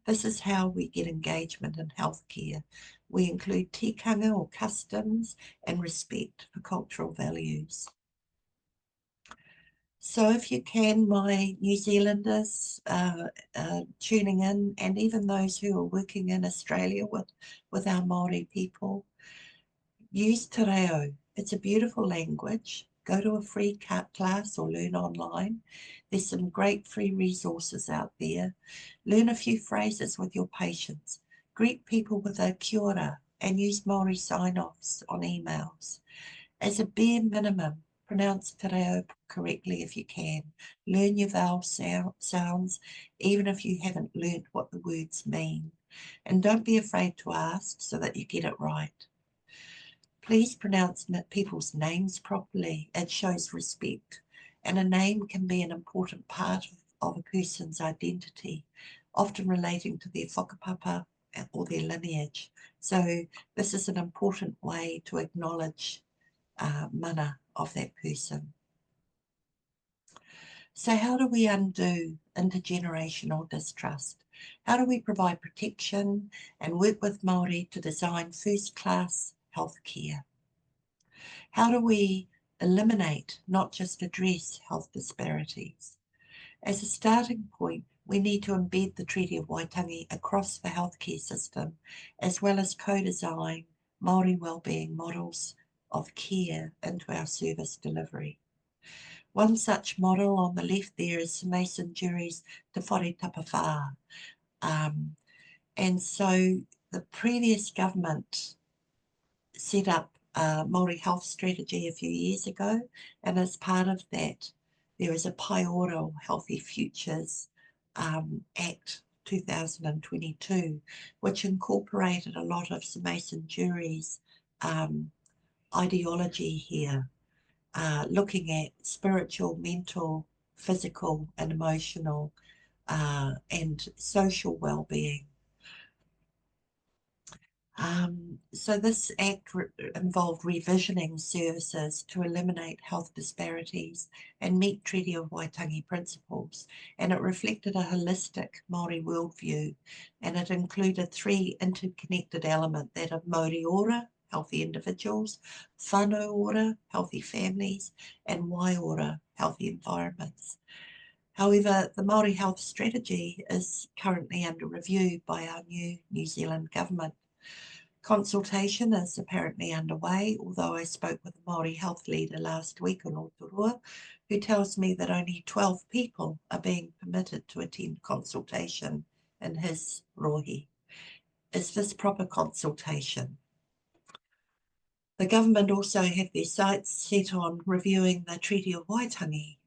This is how we get engagement in healthcare. We include tikanga or customs and respect for cultural values. So if you can, my New Zealanders tuning in, and even those who are working in Australia with our Māori people, use te reo. It's a beautiful language. Go to a free class or learn online. There's some great free resources out there. Learn a few phrases with your patients. Greet people with a kia ora and use Māori sign-offs on emails. As a bare minimum, pronounce te reo correctly if you can. Learn your vowel sounds, even if you haven't learned what the words mean. And don't be afraid to ask so that you get it right. Please pronounce people's names properly. It shows respect. And a name can be an important part of a person's identity, often relating to their whakapapa or their lineage. So this is an important way to acknowledge mana of that person. So how do we undo intergenerational distrust? How do we provide protection and work with Māori to design first-class healthcare? How do we eliminate, not just address, health disparities? As a starting point, we need to embed the Treaty of Waitangi across the healthcare system, as well as co-design Māori wellbeing models of care into our service delivery. One such model on the left there is Mason Jury's Te Whare Tapawhā. And so the previous government set up a Māori health strategy a few years ago, and as part of that, there is a Paioro Healthy Futures Act 2022, which incorporated a lot of Mason Jury's ideology here, looking at spiritual, mental, physical and emotional and social well-being. So this act involved revisioning services to eliminate health disparities and meet Treaty of Waitangi principles, and it reflected a holistic Māori worldview, and it included three interconnected elements, that of Māori ora, healthy individuals, whānau ora, healthy families, and wai ora, healthy environments. However, the Māori health strategy is currently under review by our new New Zealand government. Consultation is apparently underway, although I spoke with a Māori health leader last week in Aotearoa, who tells me that only 12 people are being permitted to attend consultation in his rohi. Is this proper consultation? The government also have their sights set on reviewing the Treaty of Waitangi.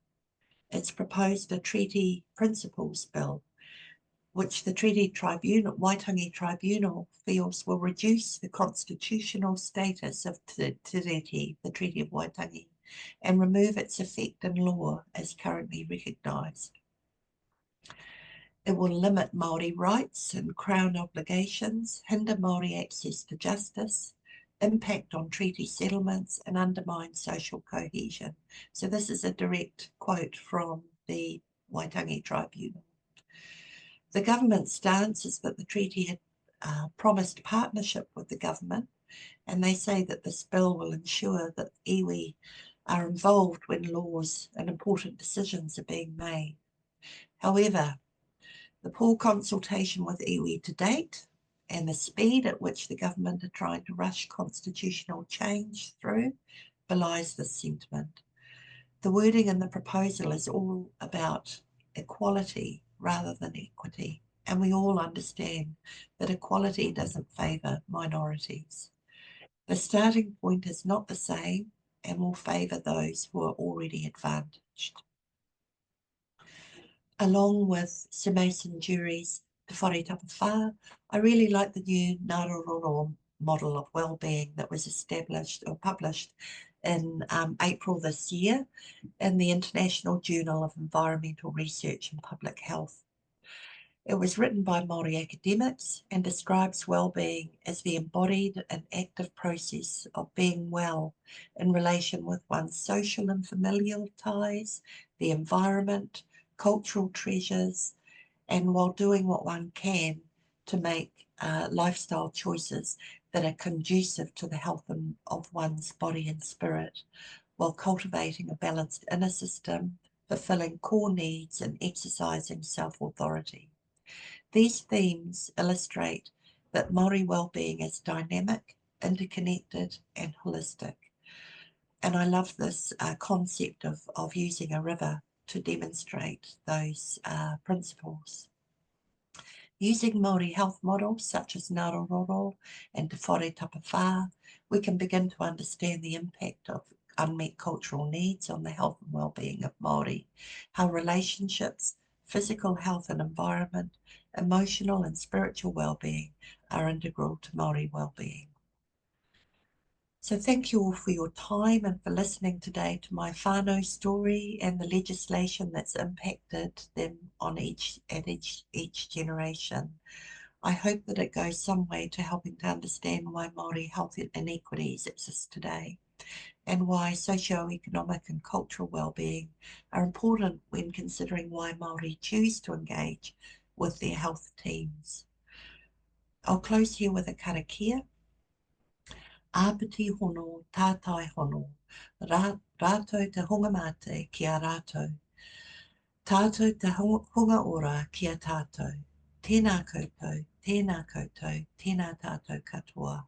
It's proposed a treaty principles bill, which the Waitangi Tribunal feels will reduce the constitutional status of Te Reti, the Treaty of Waitangi, and remove its effect in law as currently recognised. It will limit Māori rights and Crown obligations, hinder Māori access to justice, impact on treaty settlements, and undermine social cohesion. So this is a direct quote from the Waitangi Tribunal. The government's stance is that the treaty had promised partnership with the government, and they say that this bill will ensure that iwi are involved when laws and important decisions are being made. However, the poor consultation with iwi to date and the speed at which the government are trying to rush constitutional change through belies this sentiment. The wording in the proposal is all about equality rather than equity, and we all understand that equality doesn't favour minorities. The starting point is not the same and will favour those who are already advantaged. Along with Sir Mason Jury's Te Whare Tapawhā, I really like the new Ngāti model of wellbeing that was established or published in April this year in the International Journal of Environmental Research and Public Health. It was written by Māori academics and describes wellbeing as the embodied and active process of being well in relation with one's social and familial ties, the environment, cultural treasures, and while doing what one can to make lifestyle choices that are conducive to the health of one's body and spirit, while cultivating a balanced inner system, fulfilling core needs and exercising self-authority. These themes illustrate that Māori wellbeing is dynamic, interconnected and holistic. And I love this concept of using a river to demonstrate those principles. Using Māori health models such as Ngāti and Te Whare Tapawhā, we can begin to understand the impact of unmet cultural needs on the health and well-being of Māori, how relationships, physical health and environment, emotional and spiritual well-being are integral to Māori well-being. So thank you all for your time and for listening today to my whānau story and the legislation that's impacted them on each generation. I hope that it goes some way to helping to understand why Māori health inequities exist today and why socio-economic and cultural well-being are important when considering why Māori choose to engage with their health teams. I'll close here with a karakia. Āpiti hono, tātai hono, rātou te honga mate ki a rātou. Tātou te hunga ora kia tātou. Tēnā koutou, tēnā koutou, tēnā tātou katoa.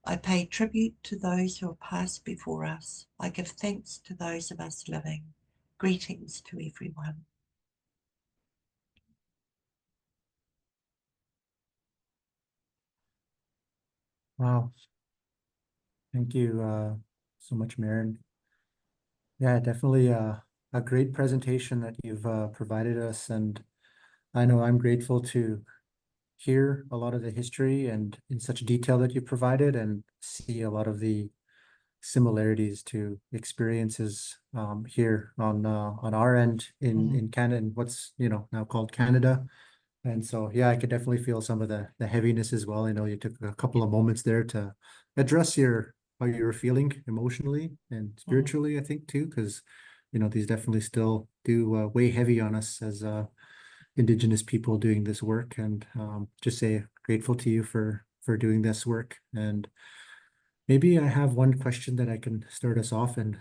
I pay tribute to those who have passed before us. I give thanks to those of us living. Greetings to everyone. Wow. Thank you so much, Merryn. Yeah, definitely a great presentation that you've provided us. And I know I'm grateful to hear a lot of the history and in such detail that you provided and see a lot of the similarities to experiences here on our end in Canada, and what's now called Canada. And so yeah, I could definitely feel some of the heaviness as well. I know you took a couple of moments there to address how you were feeling emotionally and spiritually, I think too, because these definitely still do weigh heavy on us as Indigenous people doing this work. And just say grateful to you for doing this work. And maybe I have one question that I can start us off, and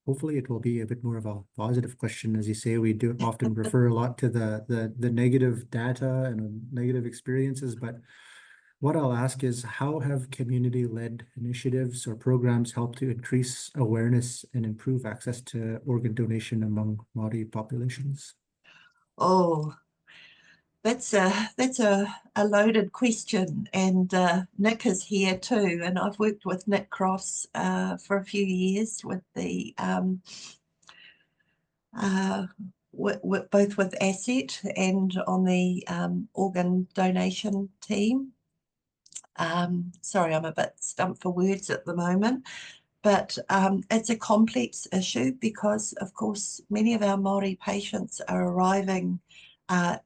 hopefully it will be a bit more of a positive question. As you say, we do often refer a lot to the negative data and negative experiences, but what I'll ask is, how have community-led initiatives or programs helped to increase awareness and improve access to organ donation among Māori populations? Oh, that's a loaded question, and Nick is here too, and I've worked with Nick Cross for a few years with the both with ASSET and on the organ donation team. Sorry, I'm a bit stumped for words at the moment, but it's a complex issue because, of course, many of our Māori patients are arriving at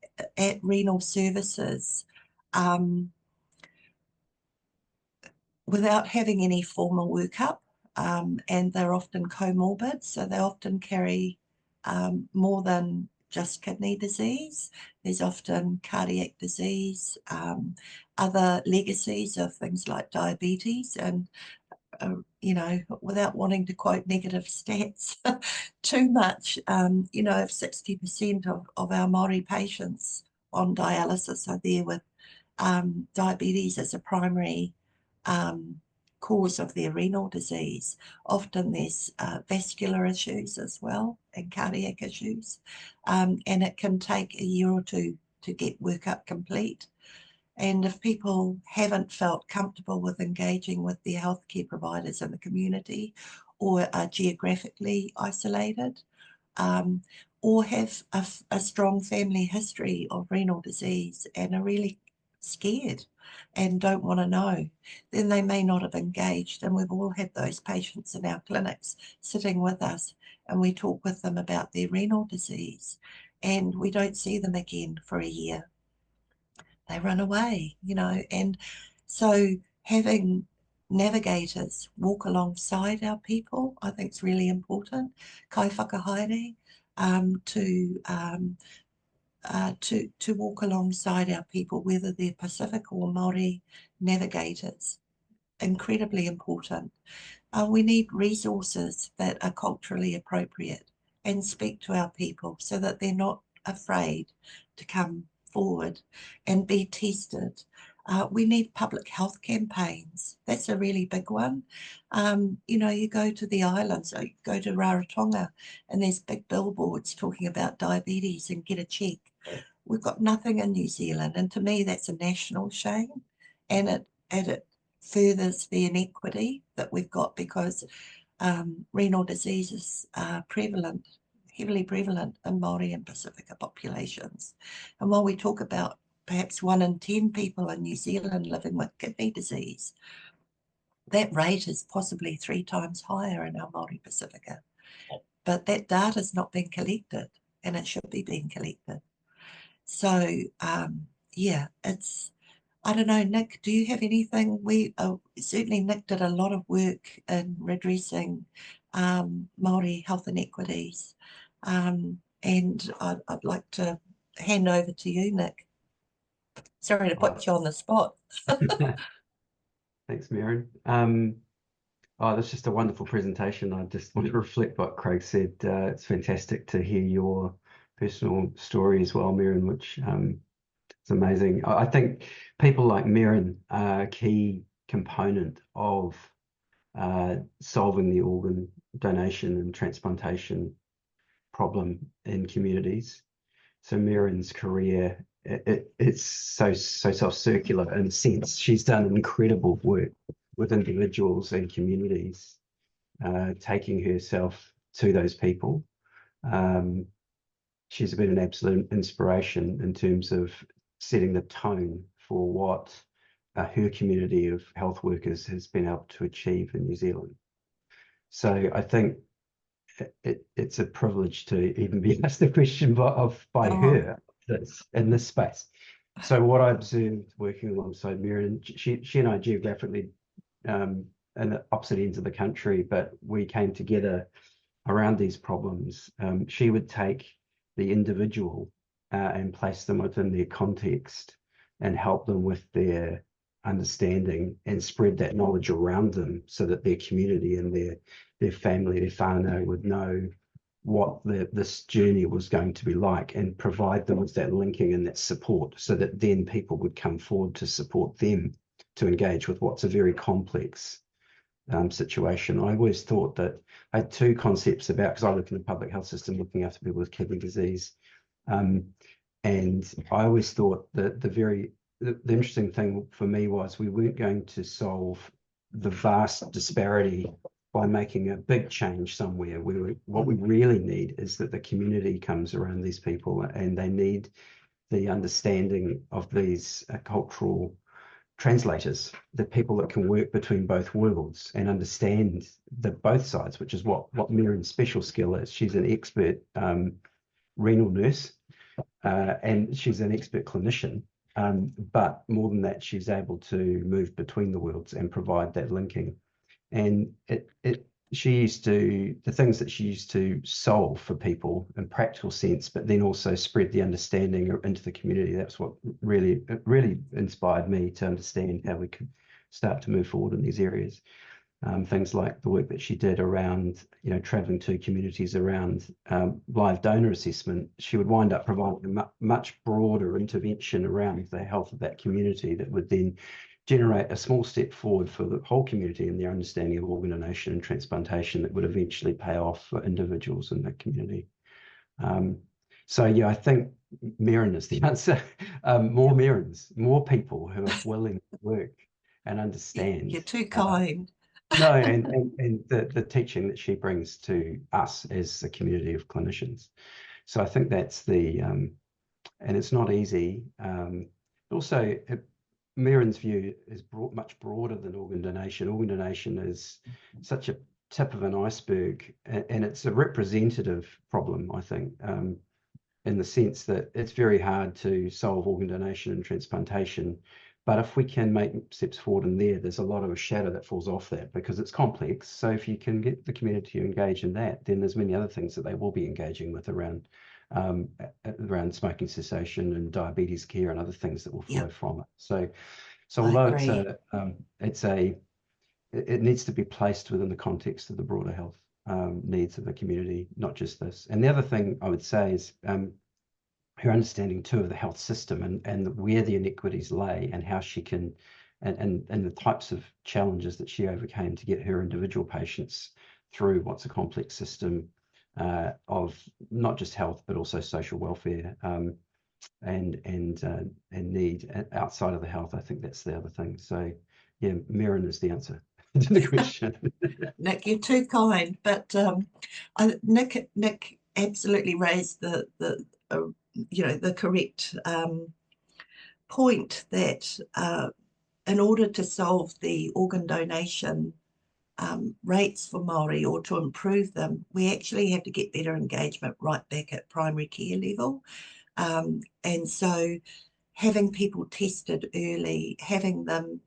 renal services without having any formal workup, and they're often comorbid, so they often carry more than just kidney disease. There's often cardiac disease, other legacies of things like diabetes, and without wanting to quote negative stats too much, if 60% of our Māori patients on dialysis are there with diabetes as a primary cause of their renal disease. Often there's vascular issues as well and cardiac issues, and it can take a year or two to get workup complete. And if people haven't felt comfortable with engaging with their healthcare providers in the community, or are geographically isolated, or have a strong family history of renal disease and are really scared and don't want to know, then they may not have engaged. And we've all had those patients in our clinics sitting with us, and we talk with them about their renal disease, and we don't see them again for a year. They run away, and so having navigators walk alongside our people, I think is really important. Kai whakahaere, to walk alongside our people, whether they're Pacific or Māori navigators, incredibly important. We need resources that are culturally appropriate and speak to our people so that they're not afraid to come forward and be tested. We need public health campaigns. That's a really big one. You go to the islands, so you go to Heretaunga, and there's big billboards talking about diabetes and get a check. We've got nothing in New Zealand, and to me that's a national shame, and it furthers the inequity that we've got, because renal diseases are prevalent, heavily prevalent in Māori and Pacifica populations. And while we talk about perhaps 1 in 10 people in New Zealand living with kidney disease, that rate is possibly 3 times higher in our Māori Pacifica. But that data is not being collected, and it should be being collected. So yeah, I don't know, Nick, do you have anything? Certainly Nick did a lot of work in redressing Māori health inequities, and I'd like to hand over to you, Nick. Sorry to put you on the spot. Thanks, Merryn. Oh, that's just a wonderful presentation. I just want to reflect what Craig said. It's fantastic to hear your personal story as well, Merryn, which is amazing. I think people like Merryn are a key component of solving the organ donation and transplantation problem in communities. So Merryn's career, it's so self-circular in a sense. She's done incredible work with individuals and communities, taking herself to those people. She's been an absolute inspiration in terms of setting the tone for what her community of health workers has been able to achieve in New Zealand. So I think it's a privilege to even be asked the question by her that's in this space. So what I observed working alongside Merryn, she and I geographically in the opposite ends of the country, but we came together around these problems. She would take the individual and place them within their context and help them with their understanding and spread that knowledge around them so that their community and their family, their whānau would know what this journey was going to be like and provide them with that linking and that support so that then people would come forward to support them to engage with what's a very complex situation. I always thought that I had two concepts about, because I work in the public health system looking after people with kidney disease, and I always thought that the interesting thing for me was we weren't going to solve the vast disparity by making a big change somewhere. What we really need is that the community comes around these people and they need the understanding of these cultural translators, the people that can work between both worlds and understand both sides, which is what Merryn's special skill is. She's an expert renal nurse and she's an expert clinician, but more than that, she's able to move between the worlds and provide that linking. And the things that she used to solve for people in practical sense, but then also spread the understanding into the community. That's what really inspired me to understand how we could start to move forward in these areas. Things like the work that she did around, traveling to communities around live donor assessment. She would wind up providing a much broader intervention around the health of that community that would then generate a small step forward for the whole community and their understanding of organ donation and transplantation that would eventually pay off for individuals in that community. So yeah, I think Merryn is the answer. More Merryns, more people who are willing to work and understand. You're too kind. No, and the teaching that she brings to us as a community of clinicians. So I think that's and it's not easy. Also, Merryn's view is much broader than organ donation. Organ donation is such a tip of an iceberg, and it's a representative problem, I think, in the sense that it's very hard to solve organ donation and transplantation. But if we can make steps forward in there's a lot of a shadow that falls off that because it's complex. So if you can get the community to engage in that, then there's many other things that they will be engaging with around smoking cessation and diabetes care and other things that will flow from it. So although it needs to be placed within the context of the broader health needs of the community, not just this. And the other thing I would say is her understanding too of the health system and where the inequities lay and how she can and the types of challenges that she overcame to get her individual patients through what's a complex system of not just health but also social welfare and need outside of the health. I think that's the other thing. So yeah, Merryn is the answer to the question. Nick, you're too kind, but Nick absolutely raised the correct point that in order to solve the organ donation rates for Māori or to improve them, we actually have to get better engagement right back at primary care level. And so having people tested early, having them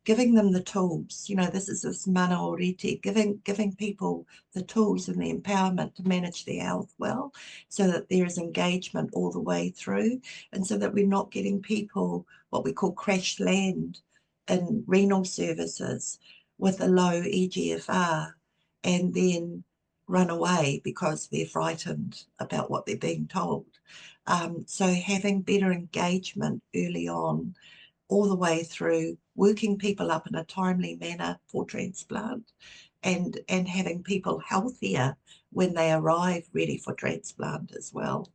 giving them the tools, this is this mana o rete, giving people the tools and the empowerment to manage their health well, so that there is engagement all the way through, and so that we're not getting people what we call crash land in renal services with a low EGFR and then run away because they're frightened about what they're being told. So having better engagement early on, all the way through, working people up in a timely manner for transplant, and having people healthier when they arrive ready for transplant as well.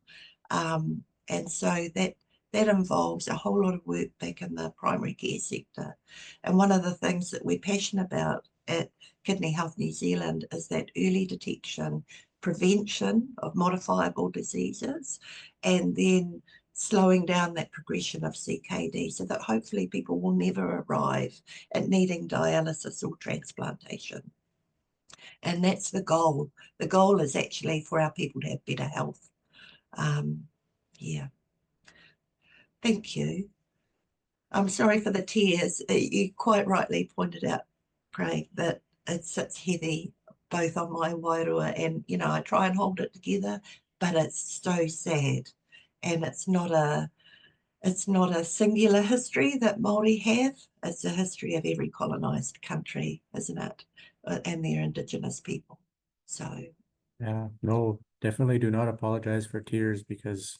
And so that involves a whole lot of work back in the primary care sector. And one of the things that we're passionate about at Kidney Health New Zealand is that early detection, prevention of modifiable diseases, and then slowing down that progression of CKD so that hopefully people will never arrive at needing dialysis or transplantation. And that's the goal. The goal is actually for our people to have better health. Yeah. Thank you. I'm sorry for the tears. You quite rightly pointed out, Craig, that it sits heavy both on my wairua, and, you know, I try and hold it together, but it's so sad. And it's not a singular history that Māori have. It's a history of every colonised country, isn't it? And their Indigenous people. So. Yeah, no, definitely do not apologize for tears, because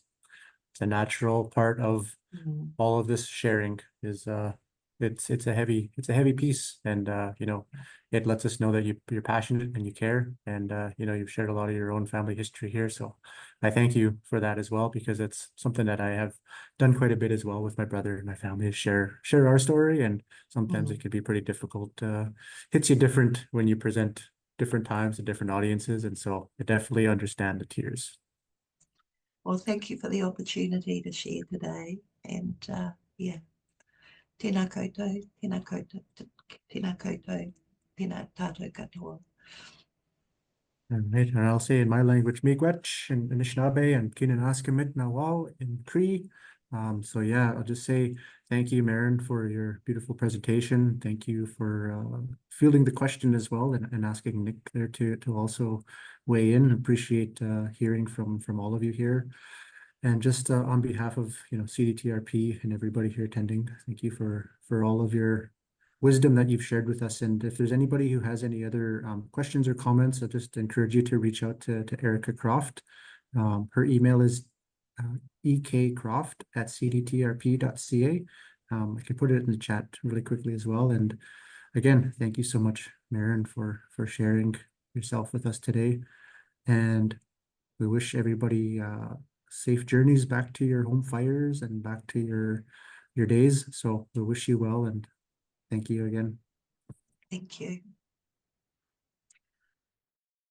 it's a natural part of all of this sharing. Is it's a heavy piece, and you know, it lets us know that you're passionate and you care, and you know, you've shared a lot of your own family history here. So I thank you for that as well, because it's something that I have done quite a bit as well with my brother and my family, is share our story, and sometimes it can be pretty difficult. Hits you different when you present different times to different audiences, and so I definitely understand the tears. Well, thank you for the opportunity to share today, and yeah, tēnā koutou, tēnā koutou, tēnā koutou, tēnā tātou katoa. And I'll say in my language, miigwech in Anishinaabe, and Kinanaskimit Nawal in Cree. So yeah, I'll just say thank you, Merryn, for your beautiful presentation. Thank you for fielding the question as well, and asking Nick there to also weigh in. Appreciate hearing from all of you here. And just on behalf of, you know, CDTRP and everybody here attending, thank you for all of your wisdom that you've shared with us. And if there's anybody who has any other questions or comments, I just encourage you to reach out to Erica Croft. Her email is ekcroft@cdtrp.ca. I can put it in the chat really quickly as well. And again, thank you so much, Merryn, for sharing yourself with us today. And we wish everybody safe journeys back to your home fires and back to your days. So we wish you well, and thank you again. Thank you.